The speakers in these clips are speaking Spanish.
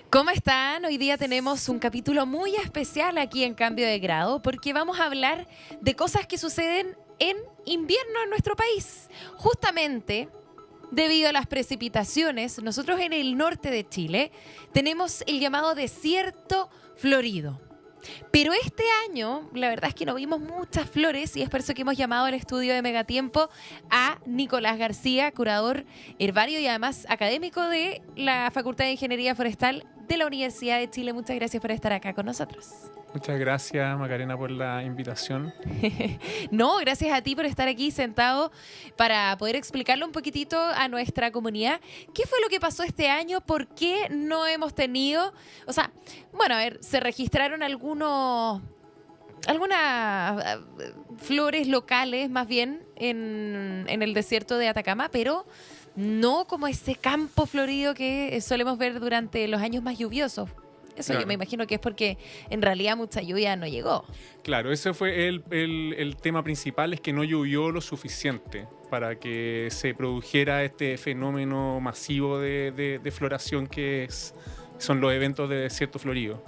¿Cómo están? Hoy día tenemos un capítulo muy especial aquí en Cambio de Grado porque vamos a hablar de cosas que suceden en invierno en nuestro país. Justamente debido a las precipitaciones, nosotros en el norte de Chile tenemos el llamado desierto florido. Pero este año, la verdad es que no vimos muchas flores y es por eso que hemos llamado al estudio de Megatiempo a Nicolás García, curador herbario y además académico de la Facultad de Ingeniería Forestal de la Universidad de Chile. Muchas gracias por estar acá con nosotros. Muchas gracias, Macarena, por la invitación. No, gracias a ti por estar aquí sentado para poder explicarle un poquitito a nuestra comunidad qué fue lo que pasó este año, por qué no hemos tenido, bueno, a ver, se registraron algunas flores locales más bien en el desierto de Atacama, pero no como ese campo florido que solemos ver durante los años más lluviosos. Eso Claro. yo me imagino que es porque en realidad mucha lluvia no llegó. Claro, ese fue el tema principal, es que no llovió lo suficiente para que se produjera este fenómeno masivo de floración son los eventos de desierto florido.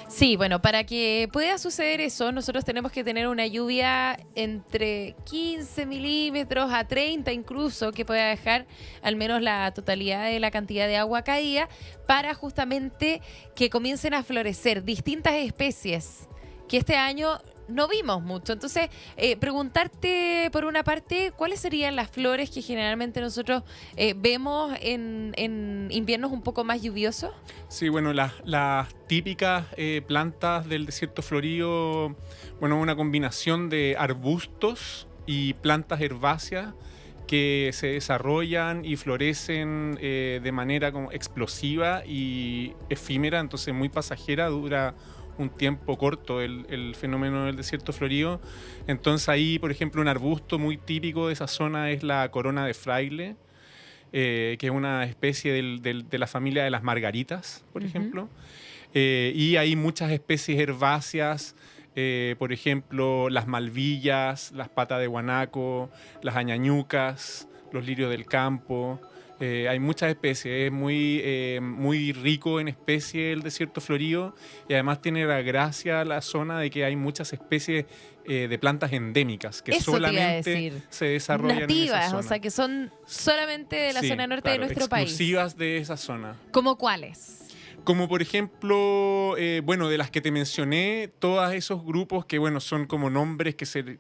Sí, bueno, para que pueda suceder eso, nosotros tenemos que tener una lluvia entre 15 milímetros a 30 incluso, que pueda dejar al menos la totalidad de la cantidad de agua caída para justamente que comiencen a florecer distintas especies que este año no vimos mucho. Entonces, preguntarte por una parte, ¿cuáles serían las flores que generalmente nosotros vemos en inviernos un poco más lluviosos? Sí, bueno, las típicas plantas del desierto florido, bueno, una combinación de arbustos y plantas herbáceas que se desarrollan y florecen de manera como explosiva y efímera, entonces muy pasajera, dura un tiempo corto el fenómeno del desierto florido. Entonces ahí, por ejemplo, un arbusto muy típico de esa zona es la corona de fraile, que es una especie de la familia de las margaritas, por ejemplo. Y hay muchas especies herbáceas, por ejemplo, las malvillas, las patas de guanaco, las añañucas, los lirios del campo. Hay muchas especies, es muy rico en especies el desierto florido y además tiene la gracia la zona de que hay muchas especies de plantas endémicas que Eso te iba a solamente decir. se desarrollan Nativas, en esa zona. o sea, que son solamente de la Sí, zona norte claro, de nuestro país. exclusivas de esa zona. ¿Cómo cuáles? Como por ejemplo, bueno, de las que te mencioné, todos esos grupos que, bueno, son como nombres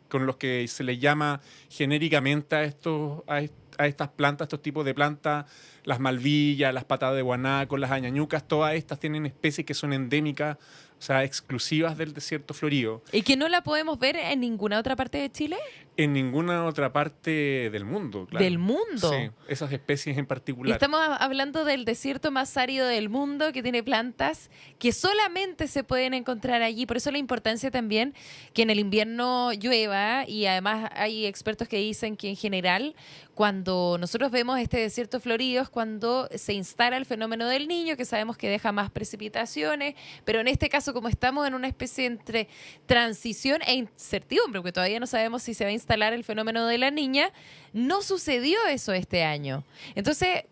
con los que se les llama genéricamente a estas plantas, estos tipos de plantas, las malvillas, las patadas de guanaco, las añañucas, todas estas tienen especies que son endémicas, o sea, exclusivas del desierto florido. ¿Y que no la podemos ver en ninguna otra parte de Chile? En ninguna otra parte del mundo, claro. ¿Del mundo? Sí, esas especies en Y particular. estamos hablando del desierto más árido del mundo, que tiene plantas que solamente se pueden encontrar allí. Por eso la importancia también que en el invierno llueva, y además hay expertos que dicen que en general cuando nosotros vemos este desierto florido es cuando se instala el fenómeno del Niño, que sabemos que deja más precipitaciones, pero en este caso, como estamos en una especie entre transición e incertidumbre, porque todavía no sabemos si se va a instalar el fenómeno de la Niña, no sucedió eso este año. Entonces,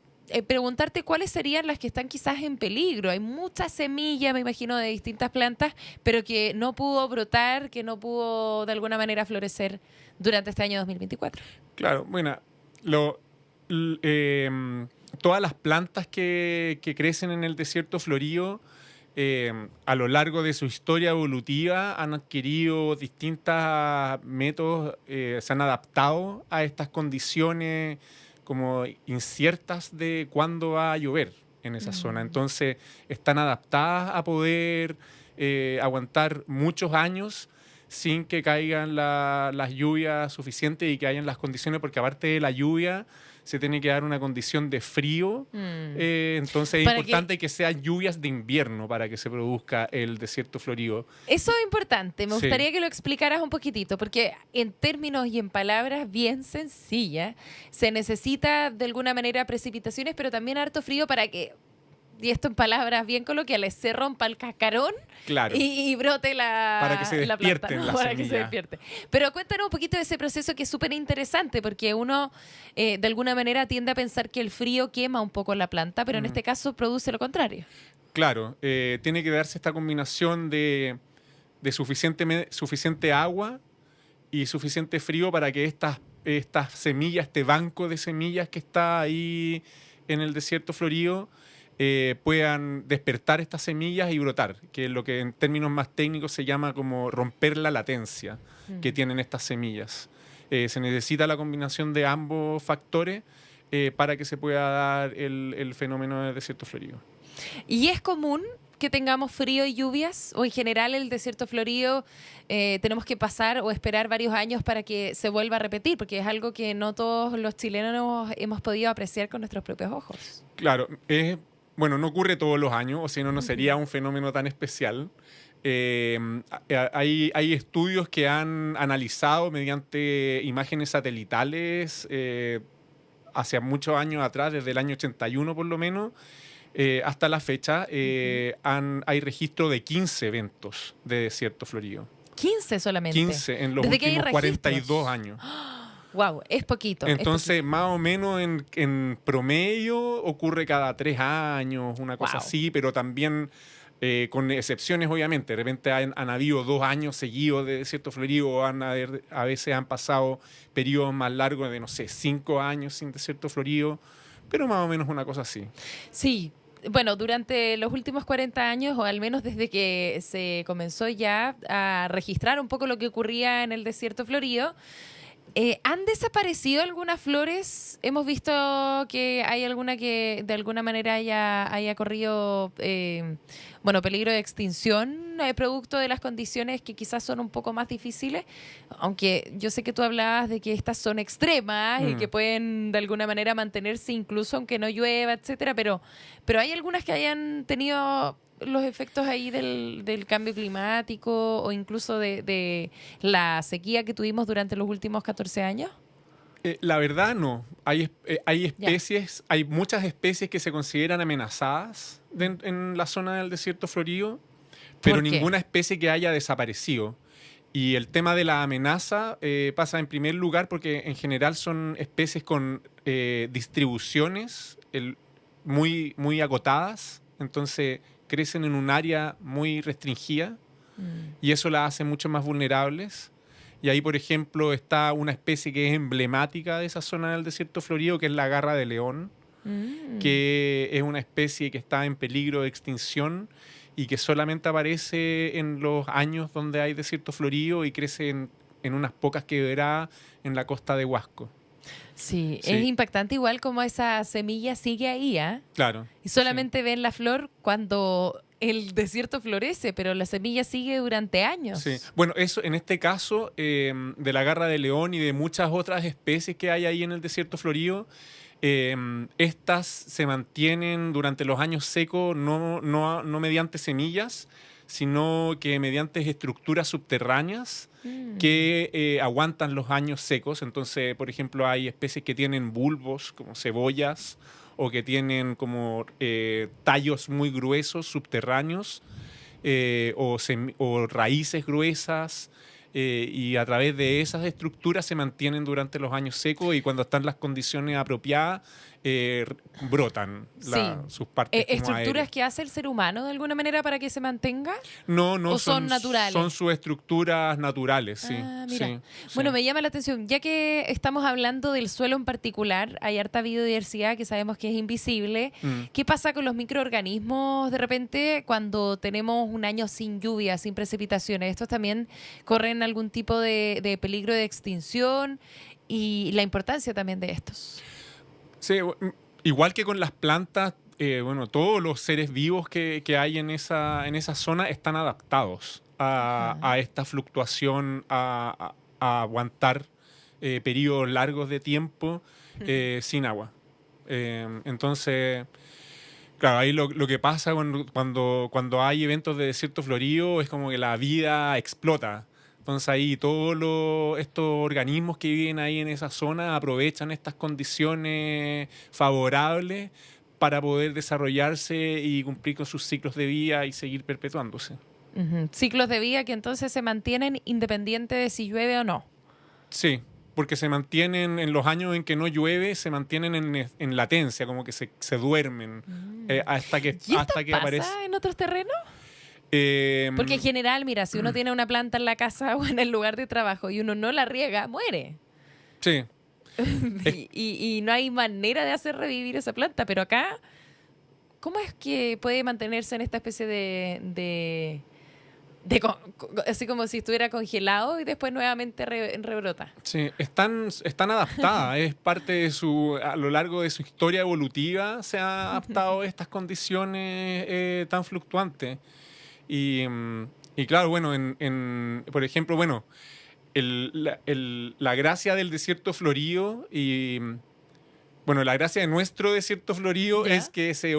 preguntarte cuáles serían las que están quizás en peligro. Hay muchas semillas, me imagino, de distintas plantas, pero que no pudo brotar, que no pudo de alguna manera florecer durante este año 2024. Claro, bueno, todas las plantas que crecen en el desierto florido a lo largo de su historia evolutiva han adquirido distintos métodos, se han adaptado a estas condiciones como inciertas de cuándo va a llover en esa zona. Entonces están adaptadas a poder aguantar muchos años sin que caigan las lluvias suficientes y que hayan las condiciones, porque aparte de la lluvia se tiene que dar una condición de frío, entonces es Para importante que sean lluvias de invierno para que se produzca el desierto florido. Eso es importante. Me Sí. gustaría que lo explicaras un poquitito, porque en términos y en palabras bien sencillas, se necesita de alguna manera precipitaciones, pero también harto frío para que, y esto en palabras bien coloquiales, se rompa el cascarón Claro. y brote Para que se la planta, despierten ¿no? las Para que se semillas. despierte. Pero cuéntanos un poquito de ese proceso que es súper interesante, porque uno de alguna manera tiende a pensar que el frío quema un poco la planta, pero en este caso produce lo contrario. claro. Tiene que darse esta combinación de suficiente agua y suficiente frío para que estas semillas, este banco de semillas que está ahí en el desierto florido, puedan despertar estas semillas y brotar, que es lo que en términos más técnicos se llama como romper la latencia que tienen estas semillas. Se necesita la combinación de ambos factores para que se pueda dar el fenómeno del desierto florido. ¿Y es común que tengamos frío y lluvias? ¿O en general el desierto florido tenemos que pasar o esperar varios años para que se vuelva a repetir? Porque es algo que no todos los chilenos hemos podido apreciar con nuestros propios ojos. Claro, bueno, no ocurre todos los años, o si no, no sería un fenómeno tan especial. Hay estudios que han analizado mediante imágenes satelitales hacia muchos años atrás, desde el año 81 por lo menos, hasta la fecha, hay registro de 15 eventos de desierto florido. 15 solamente. 15 en los últimos 42 años. Wow, es poquito. Entonces, más o menos en promedio ocurre cada 3 años, una cosa así, pero también con excepciones, obviamente. De repente han habido 2 años seguidos de desierto florido, a veces han pasado periodos más largos de, no sé, 5 años sin desierto florido, pero más o menos una cosa así. Sí. Bueno, durante los últimos 40 años, o al menos desde que se comenzó ya a registrar un poco lo que ocurría en el desierto florido, ¿han desaparecido algunas flores? Hemos visto que hay alguna que de alguna manera haya corrido peligro de extinción, producto de las condiciones que quizás son un poco más difíciles, aunque yo sé que tú hablabas de que estas son extremas y que pueden de alguna manera mantenerse incluso aunque no llueva, etcétera, pero hay algunas que hayan tenido los efectos ahí del cambio climático o incluso de la sequía que tuvimos durante los últimos 14 años? La verdad no. Hay especies, hay muchas especies que se consideran amenazadas en la zona del desierto florido, pero ninguna especie que haya desaparecido. Y el tema de la amenaza pasa en primer lugar porque en general son especies con distribuciones muy, muy acotadas, entonces crecen en un área muy restringida y eso las hace mucho más vulnerables. Y ahí, por ejemplo, está una especie que es emblemática de esa zona del desierto florido, que es la garra de león, que es una especie que está en peligro de extinción y que solamente aparece en los años donde hay desierto florido y crece en unas pocas quebradas en la costa de Huasco. Sí, es impactante igual como esa semilla sigue ahí, ¿eh? Claro. Y solamente ven la flor cuando el desierto florece, pero la semilla sigue durante años. Sí. Bueno, eso en este caso de la garra de león y de muchas otras especies que hay ahí en el desierto florido, estas se mantienen durante los años secos no mediante semillas, sino que mediante estructuras subterráneas que aguantan los años secos. Entonces, por ejemplo, hay especies que tienen bulbos, como cebollas, o que tienen como tallos muy gruesos subterráneos, o raíces gruesas, y a través de esas estructuras se mantienen durante los años secos y cuando están las condiciones apropiadas brotan sus partes como ¿Estructuras aéreas. que hace el ser humano de alguna manera para que se mantenga? No, ¿O son naturales? Son sus estructuras naturales, sí. Mira. Sí, bueno, sí. me llama la atención, ya que estamos hablando del suelo en particular, hay harta biodiversidad que sabemos que es invisible. ¿Qué pasa con los microorganismos de repente cuando tenemos un año sin lluvia, sin precipitaciones? ¿Estos también corren algún tipo de peligro de extinción? Y la importancia también de estos. Sí, igual que con las plantas, todos los seres vivos que hay en esa zona están adaptados a esta fluctuación, a aguantar periodos largos de tiempo sin agua. Entonces, claro, ahí lo que pasa cuando hay eventos de desierto florido es como que la vida explota. Entonces ahí todos estos organismos que viven ahí en esa zona aprovechan estas condiciones favorables para poder desarrollarse y cumplir con sus ciclos de vida y seguir perpetuándose. Ciclos de vida que entonces se mantienen independiente de si llueve o no. Sí, porque se mantienen, en los años en que no llueve, se mantienen en latencia, como que se duermen hasta que, ¿Y esto hasta que pasa aparece. en otros terrenos? Eh, Porque en general, mira, si uno tiene una planta en la casa o en el lugar de trabajo y uno no la riega, muere. sí. Y no hay manera de hacer revivir esa planta. Pero acá, ¿cómo es que puede mantenerse en esta especie así como si estuviera congelado y después nuevamente rebrota? Sí, están adaptadas, es parte de a lo largo de su historia evolutiva se ha adaptado a estas condiciones tan fluctuantes. Y claro, bueno, por ejemplo, bueno, la gracia del desierto florido y, bueno, la gracia de nuestro desierto florido ¿Ya? es que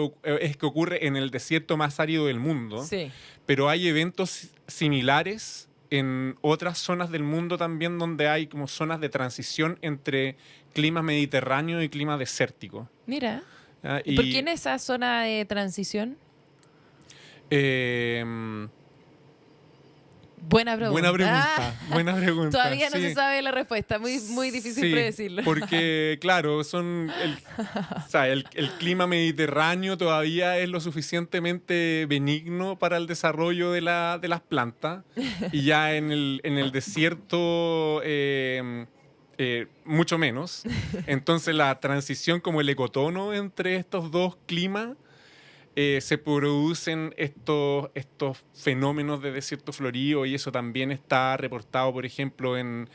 ocurre en el desierto más árido del mundo. Sí. Pero hay eventos similares en otras zonas del mundo también donde hay como zonas de transición entre clima mediterráneo y clima desértico. Mira. ¿Ya? ¿Y por qué en esa zona de transición? Eh, Buena pregunta. buena pregunta, Ah, buena pregunta. todavía no sí. se sabe la respuesta. Muy difícil Sí, predecirlo. porque, claro, o sea, el clima mediterráneo todavía es lo suficientemente benigno para el desarrollo de las plantas. Y ya en el desierto, mucho menos. Entonces, la transición como el ecotono entre estos dos climas. Se producen estos fenómenos de desierto florido y eso también está reportado, por ejemplo, en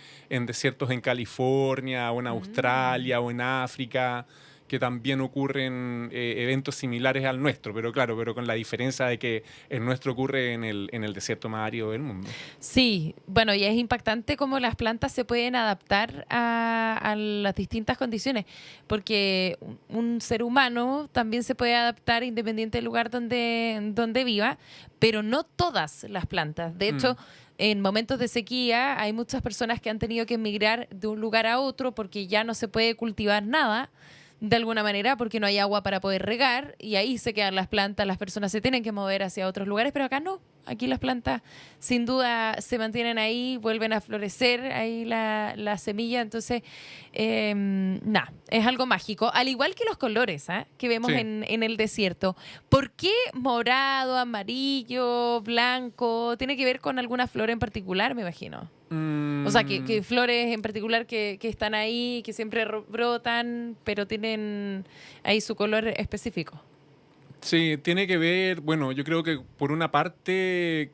desiertos en California o en Australia o en África, que también ocurren eventos similares al nuestro, pero claro, pero con la diferencia de que el nuestro ocurre en el desierto más árido del mundo. Sí, bueno, y es impactante cómo las plantas se pueden adaptar a las distintas condiciones, porque un ser humano también se puede adaptar independiente del lugar donde viva, pero no todas las plantas. De hecho, en momentos de sequía hay muchas personas que han tenido que emigrar de un lugar a otro porque ya no se puede cultivar nada de alguna manera porque no hay agua para poder regar y ahí se quedan las plantas, las personas se tienen que mover hacia otros lugares, pero acá no. Aquí las plantas sin duda se mantienen ahí, vuelven a florecer ahí la semilla, entonces nada, es algo mágico, al igual que los colores que vemos Sí. en el desierto. ¿Por qué morado, amarillo, blanco? ¿Tiene que ver con alguna flor en particular, me imagino? O sea, que flores en particular que están ahí, que siempre brotan, pero tienen ahí su color específico. Sí, tiene que ver, bueno, yo creo que por una parte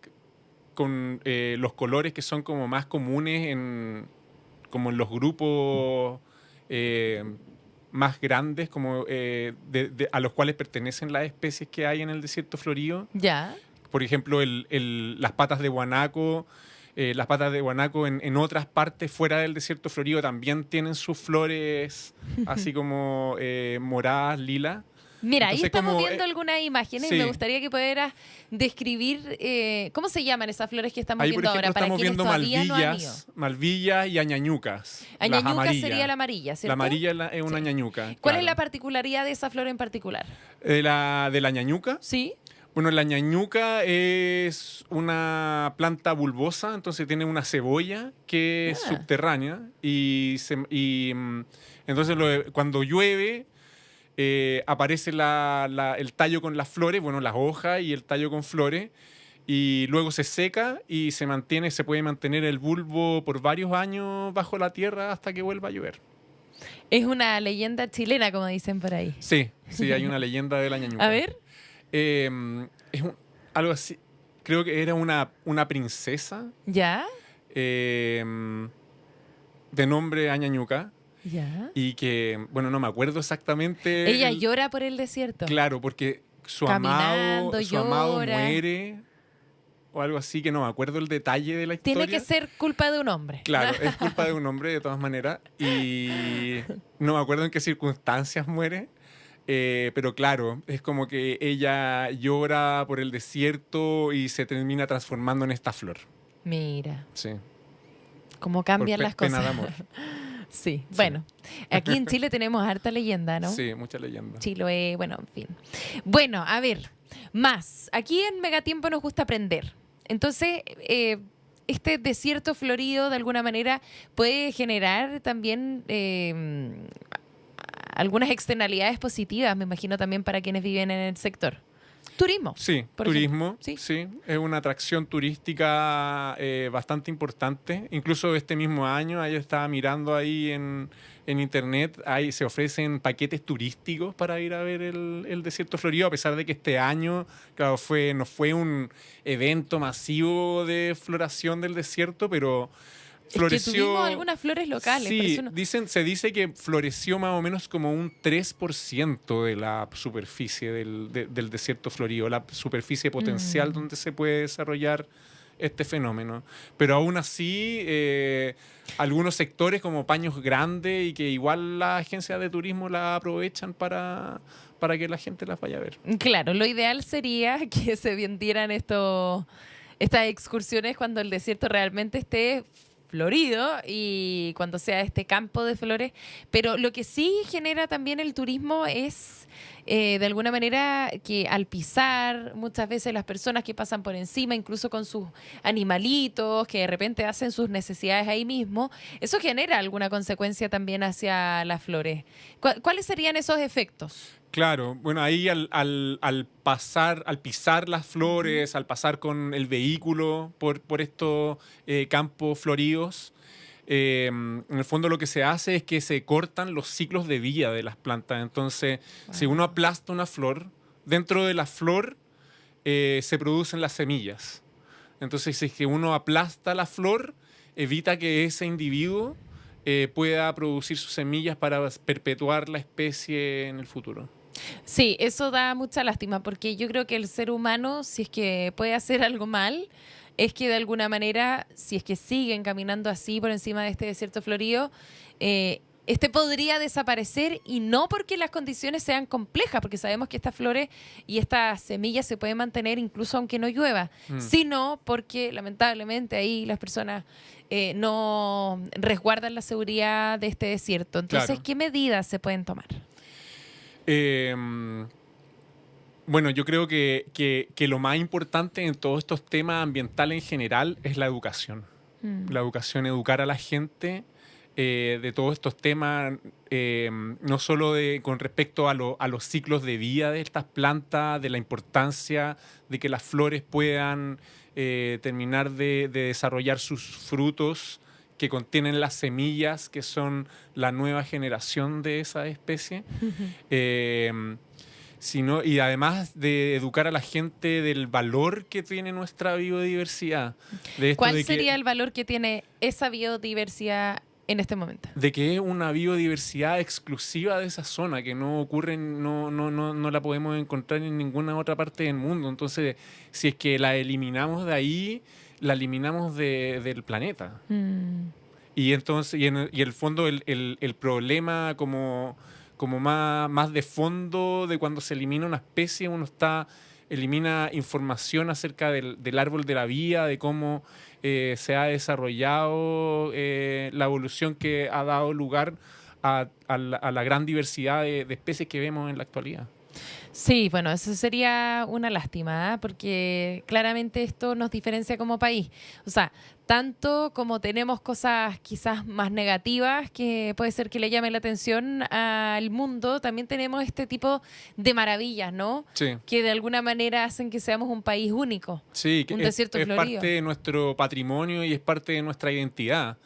con los colores que son como más comunes como en los grupos más grandes, como a los cuales pertenecen las especies que hay en el desierto florido. Ya. Por ejemplo, las patas de guanaco. Las patas de guanaco en otras partes fuera del desierto florido también tienen sus flores así como moradas, lilas. Mira, Entonces, ahí estamos como, viendo algunas imágenes sí. y me gustaría que pudieras describir ¿cómo se llaman esas flores que estamos Ahí, por viendo ejemplo, ahora? Para estamos quienes viendo todavía no han ido. malvillas y añañucas. las Añañuca amarillas. sería la amarilla, ¿cierto? La amarilla es una Sí. añañuca. ¿Cuál claro. es la particularidad de esa flor en particular? De la añañuca? Sí. Bueno, la ñañuca es una planta bulbosa, entonces tiene una cebolla que es subterránea entonces cuando llueve aparece el tallo con las flores, bueno, las hojas y el tallo con flores, y luego se seca y se puede mantener el bulbo por varios años bajo la tierra hasta que vuelva a llover. Es una leyenda chilena, como dicen por ahí. Sí, hay una leyenda de la ñañuca. A ver. Algo así. Creo que era una princesa ¿Ya? de nombre Añañuca ¿Ya? y que, bueno, no me acuerdo exactamente. Ella llora por el desierto. Claro, porque su Caminando, amado llora. muere o algo así, que no me acuerdo el detalle de la historia. Tiene que ser culpa de un hombre. Claro, es culpa de un hombre de todas maneras y no me acuerdo en qué circunstancias muere. Pero claro, es como que ella llora por el desierto y se termina transformando en esta flor. Mira, Sí. cómo cambian Por las pena cosas. de amor. Sí, bueno. Aquí en Chile tenemos harta leyenda, ¿no? Sí, mucha leyenda. Chiloé, bueno, en fin. Bueno, a ver, más. Aquí en Megatiempo nos gusta aprender. Entonces, este desierto florido de alguna manera puede generar también algunas externalidades positivas, me imagino también para quienes viven en el sector. Turismo. Sí, por turismo, ejemplo. sí, es una atracción turística bastante importante. Incluso este mismo año, yo estaba mirando ahí en internet, ahí se ofrecen paquetes turísticos para ir a ver el desierto florido, a pesar de que este año, claro, no fue un evento masivo de floración del desierto, pero floreció. Es que tuvimos algunas flores locales. Sí, pero eso no- se dice que floreció más o menos como un 3% de la superficie del desierto florido, la superficie potencial donde se puede desarrollar este fenómeno. Pero aún así, algunos sectores como Paños Grandes y que igual las agencias de turismo la aprovechan para que la gente las vaya a ver. Claro, lo ideal sería que se vendieran estas excursiones cuando el desierto realmente esté florido y cuando sea este campo de flores. Pero lo que sí genera también el turismo es, de alguna manera, que al pisar, muchas veces las personas que pasan por encima, incluso con sus animalitos, que de repente hacen sus necesidades ahí mismo, eso genera alguna consecuencia también hacia las flores. ¿Cuáles serían esos efectos? Claro, bueno, ahí al pisar las flores, al pasar con el vehículo por estos campos floridos, en el fondo lo que se hace es que se cortan los ciclos de vida de las plantas. Entonces, si uno aplasta una flor, dentro de la flor se producen las semillas. Entonces, si es que uno aplasta la flor, evita que ese individuo pueda producir sus semillas para perpetuar la especie en el futuro. Sí, eso da mucha lástima porque yo creo que el ser humano, si es que puede hacer algo mal, es que de alguna manera, si es que siguen caminando así por encima de este desierto florido, este podría desaparecer y no porque las condiciones sean complejas, porque sabemos que estas flores y estas semillas se pueden mantener incluso aunque no llueva, sino porque lamentablemente ahí las personas no resguardan la seguridad de este desierto. Entonces, Claro. ¿qué medidas se pueden tomar? Bueno, yo creo que lo más importante en todos estos temas ambientales en general es la educación. La educación, educar a la gente de todos estos temas, no solo con respecto a los ciclos de vida de estas plantas, de la importancia de que las flores puedan terminar de desarrollar sus frutos que contienen las semillas, que son la nueva generación de esa especie. Y además de educar a la gente del valor que tiene nuestra biodiversidad. De esto ¿Cuál sería el valor que tiene esa biodiversidad en este momento? De que es una biodiversidad exclusiva de esa zona, que no ocurre, no la podemos encontrar en ninguna otra parte del mundo. Entonces, si es que la eliminamos de ahí, la eliminamos del planeta. Y entonces, y el fondo, el problema como más de fondo de cuando se elimina una especie, elimina información acerca del árbol de la vida, de cómo se ha desarrollado la evolución que ha dado lugar a la gran diversidad de especies que vemos en la actualidad. Sí, bueno, eso sería una lástima, porque claramente esto nos diferencia como país. O sea, tanto como tenemos cosas quizás más negativas que puede ser que le llamen la atención al mundo, también tenemos este tipo de maravillas, ¿no? Sí. Que de alguna manera hacen que seamos un país único. Sí, que un desierto es florido. parte de nuestro patrimonio y es parte de nuestra identidad.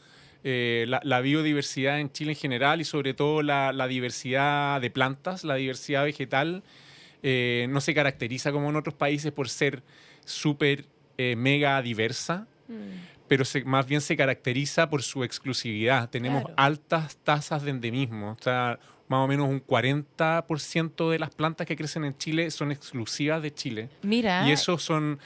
La biodiversidad en Chile en general y sobre todo la diversidad de plantas, la diversidad vegetal, no se caracteriza como en otros países por ser súper mega diversa, pero más bien se caracteriza por su exclusividad. Tenemos Claro. altas tasas de endemismo. O sea, más o menos un 40% de las plantas que crecen en Chile son exclusivas de Chile. Mira, Y esos son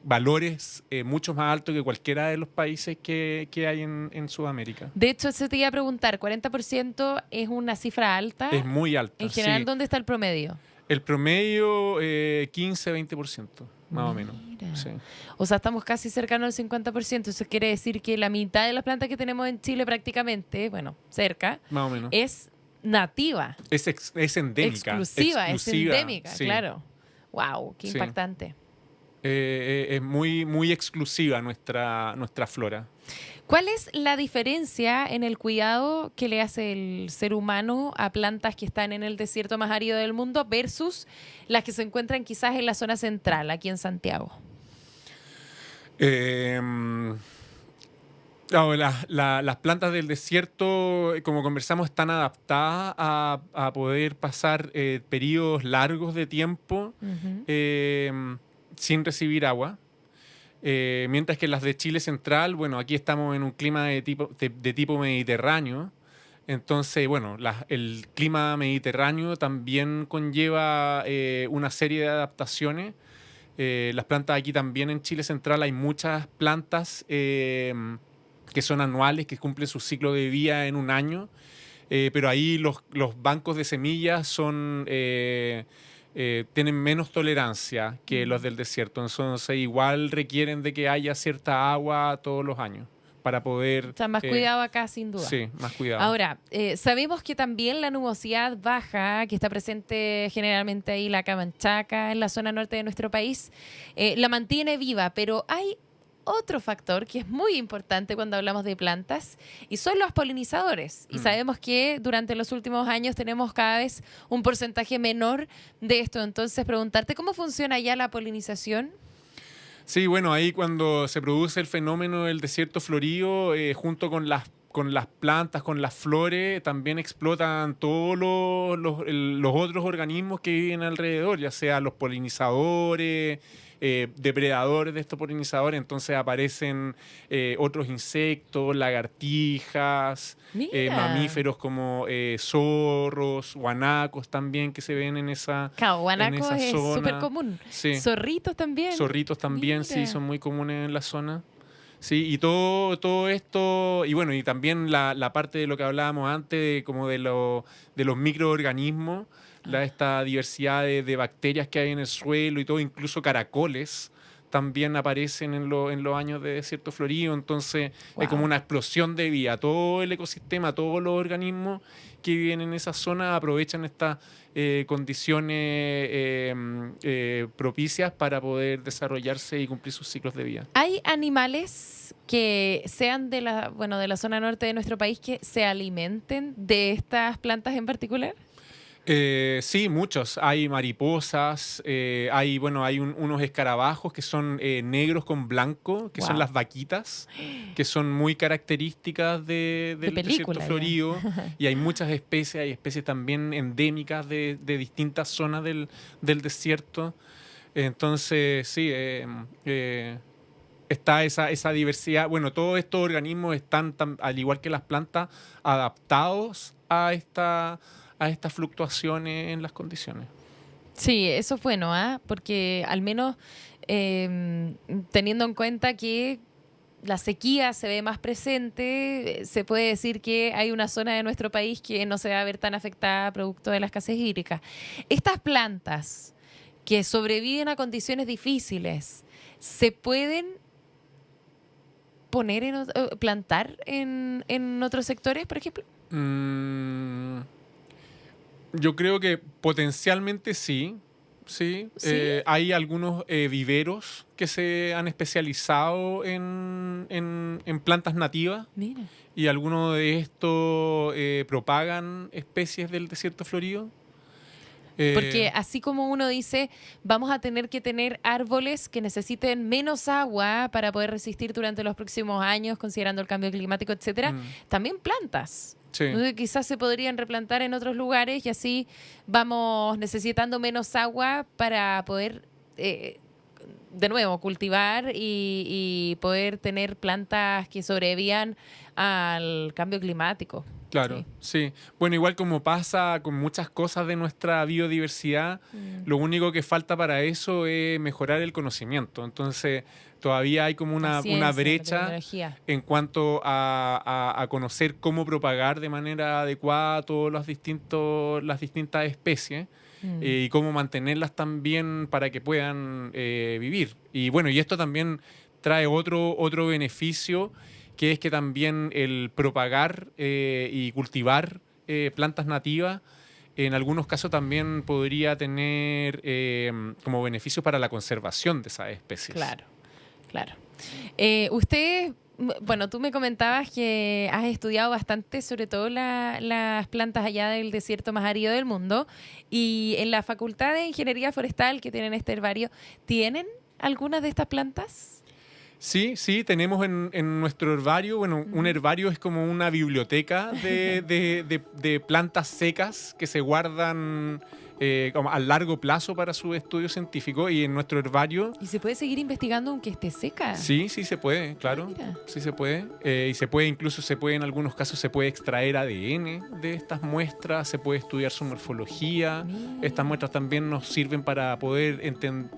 valores mucho más altos que cualquiera de los países que hay en Sudamérica. de hecho, eso te iba a preguntar, ¿40% es una cifra alta? Es muy alta. En general, sí. ¿dónde está el promedio? El promedio 15-20%, más o menos. Mira. Sí. O sea, estamos casi cercanos al 50%. Eso quiere decir que la mitad de las plantas que tenemos en Chile prácticamente, bueno, cerca, Más o menos. es nativa, Es endémica. exclusiva, es endémica, sí. claro. Wow, qué Sí. impactante. Es muy, muy exclusiva nuestra flora. ¿Cuál es la diferencia en el cuidado que le hace el ser humano a plantas que están en el desierto más árido del mundo versus las que se encuentran quizás en la zona central, aquí en Santiago? Eh, Claro, las plantas del desierto, como conversamos, están adaptadas a poder pasar periodos largos de tiempo Ujú. eh, sin recibir agua. Mientras que las de Chile Central, bueno, aquí estamos en un clima de tipo mediterráneo. Entonces, bueno, el clima mediterráneo también conlleva una serie de adaptaciones. Las plantas aquí también en Chile Central hay muchas plantas que son anuales, que cumplen su ciclo de vida en un año, pero ahí los bancos de semillas tienen menos tolerancia que los del desierto, entonces igual requieren de que haya cierta agua todos los años para poder... O sea, más cuidado acá, sin duda. Sí, más cuidado. Ahora, sabemos que también la nubosidad baja, que está presente generalmente ahí la Camanchaca, en la zona norte de nuestro país, la mantiene viva, pero hay otro factor que es muy importante cuando hablamos de plantas y son los polinizadores. Y sabemos que durante los últimos años tenemos cada vez un porcentaje menor de esto. Entonces, preguntarte, ¿cómo funciona ya la polinización? Sí, bueno, ahí cuando se produce el fenómeno del desierto florido, junto con las plantas, con las flores, también explotan todos los otros organismos que viven alrededor, ya sea los polinizadores, depredadores de estos polinizadores. Entonces aparecen otros insectos, lagartijas, Mira. mamíferos como zorros, guanacos también que se ven en Claro, en guanaco esa es zona. súper común. Sí. Zorritos también. Zorritos también, sí, Mira. son muy comunes en la zona. Sí, y todo esto, y bueno, y también la parte de lo que hablábamos antes, como de los microorganismos, esta diversidad de bacterias que hay en el suelo y todo, incluso caracoles también aparecen en los años de desierto florido. Entonces hay como Wow. una explosión de vida. Todo el ecosistema, todos los organismos que viven en esa zona aprovechan estas condiciones propicias para poder desarrollarse y cumplir sus ciclos de vida. ¿Hay animales que sean de de la zona norte de nuestro país que se alimenten de estas plantas en particular? Sí, muchos. Hay mariposas, hay unos escarabajos que son negros con blanco, que son Wow. las vaquitas, que son muy características del película, desierto ya. florido. Y hay muchas especies, hay especies también endémicas de distintas zonas del desierto. Entonces, sí, está esa diversidad. Bueno, todos estos organismos están, al igual que las plantas, adaptados a estas fluctuaciones en las condiciones. Sí, eso es bueno, ¿ah? Porque al menos teniendo en cuenta que la sequía se ve más presente, se puede decir que hay una zona de nuestro país que no se va a ver tan afectada producto de la escasez hídrica. Estas plantas que sobreviven a condiciones difíciles, ¿se pueden plantar en otros sectores, por ejemplo? Yo creo que potencialmente sí. Sí, ¿Sí? hay algunos viveros que se han especializado en plantas nativas Mira. y algunos de estos propagan especies del desierto florido. Porque así como uno dice, vamos a tener que tener árboles que necesiten menos agua para poder resistir durante los próximos años, considerando el cambio climático, etcétera, también plantas. Sí. Entonces, quizás se podrían replantar en otros lugares y así vamos necesitando menos agua para poder, de nuevo, cultivar y poder tener plantas que sobrevivan al cambio climático. Claro, sí. Bueno, igual como pasa con muchas cosas de nuestra biodiversidad, lo único que falta para eso es mejorar el conocimiento. Entonces, todavía hay como La una ciencia, la brecha tecnología. en cuanto a conocer cómo propagar de manera adecuada todas las distintas especies y cómo mantenerlas también para que puedan vivir. Y bueno, y esto también trae otro beneficio, que es que también el propagar y cultivar plantas nativas en algunos casos también podría tener como beneficios para la conservación de esas especies. Claro, claro. Ustedes, bueno, tú me comentabas que has estudiado bastante, sobre todo las plantas allá del desierto más árido del mundo, y en la Facultad de Ingeniería Forestal que tienen este herbario, ¿tienen algunas de estas plantas? Sí, tenemos en nuestro herbario, bueno, un herbario es como una biblioteca de plantas secas que se guardan como a largo plazo para su estudio científico, y en nuestro herbario... ¿Y se puede seguir investigando aunque esté seca? Sí, se puede, claro. Mira. Sí se puede. Y se puede, incluso en algunos casos se puede extraer ADN de estas muestras, se puede estudiar su morfología. Mira. Estas muestras también nos sirven para poder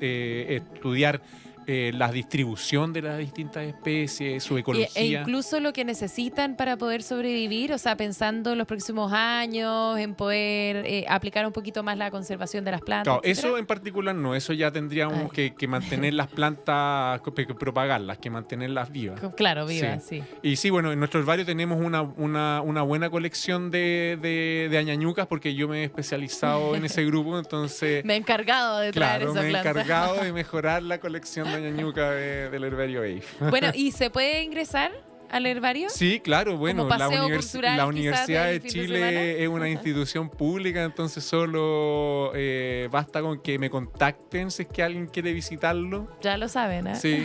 estudiar la distribución de las distintas especies, su ecología. E incluso lo que necesitan para poder sobrevivir, o sea, pensando en los próximos años, en poder aplicar un poquito más la conservación de las plantas. Claro, etcétera. eso en particular no, eso ya tendríamos que mantener las plantas, que propagarlas, que mantenerlas vivas. Claro, vivas, sí. Y sí, bueno, en nuestro herbario tenemos una buena colección de añañucas, porque yo me he especializado en ese grupo, entonces... Me he encargado de traer esa planta. Me he encargado de mejorar la colección de añañuca del herbario EIF. Bueno, ¿y se puede ingresar al herbario? Sí, claro, bueno, Como la paseo cultural, Universidad de quizás, del fin de Chile semana. es una institución pública, entonces solo basta con que me contacten si es que alguien quiere visitarlo. Ya lo saben, ¿eh? Sí.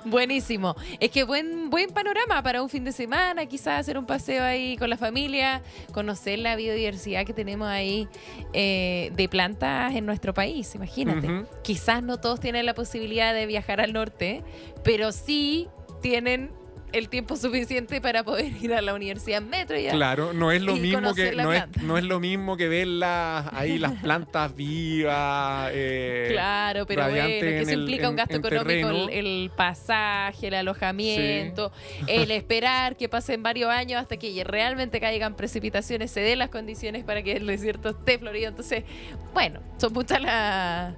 Buenísimo. Es que buen panorama para un fin de semana, quizás hacer un paseo ahí con la familia, conocer la biodiversidad que tenemos ahí de plantas en nuestro país, imagínate. Ujú. Quizás no todos tienen la posibilidad de viajar al norte, pero sí tienen el tiempo suficiente para poder ir a la Universidad Metro ya. Claro, no es lo Y mismo conocer que la planta. no es lo mismo que verlas ahí, las plantas vivas. Claro, pero bueno, radiantes que eso en implica un gasto económico, terreno. el pasaje, el alojamiento, el esperar que pasen varios años hasta que realmente caigan precipitaciones, se den las condiciones para que el desierto esté florido. Entonces, bueno, son muchas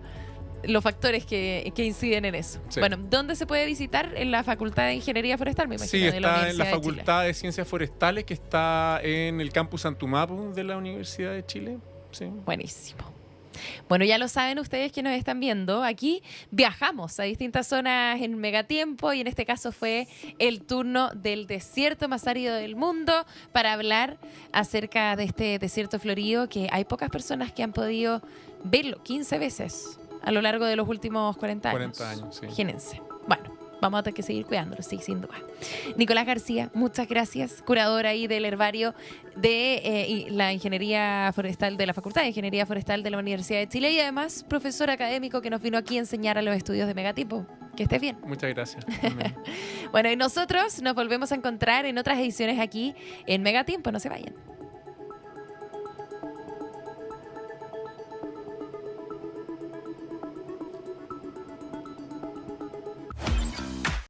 los factores que inciden en eso. Sí. Bueno, ¿dónde se puede visitar? En la Facultad de Ingeniería Forestal, me imagino, Sí, de la está en la Universidad de Chile. Facultad de Ciencias Forestales, que está en el campus Antumapu de la Universidad de Chile. Sí. Buenísimo. Bueno, ya lo saben ustedes que nos están viendo. Aquí viajamos a distintas zonas en megatiempo, y en este caso fue el turno del desierto más árido del mundo para hablar acerca de este desierto florido, que hay pocas personas que han podido verlo 15 veces a lo largo de los últimos 40 años. 40 años, sí. Imagínense. Bueno, vamos a tener que seguir cuidándolo, sí, sin duda. Nicolás García, muchas gracias, curador ahí del herbario de la Ingeniería Forestal, de la Facultad de Ingeniería Forestal de la Universidad de Chile, y además profesor académico que nos vino aquí a enseñar a los estudios de megatiempo. Que estés bien. Muchas gracias. Bueno, y nosotros nos volvemos a encontrar en otras ediciones aquí en Megatiempo. No se vayan.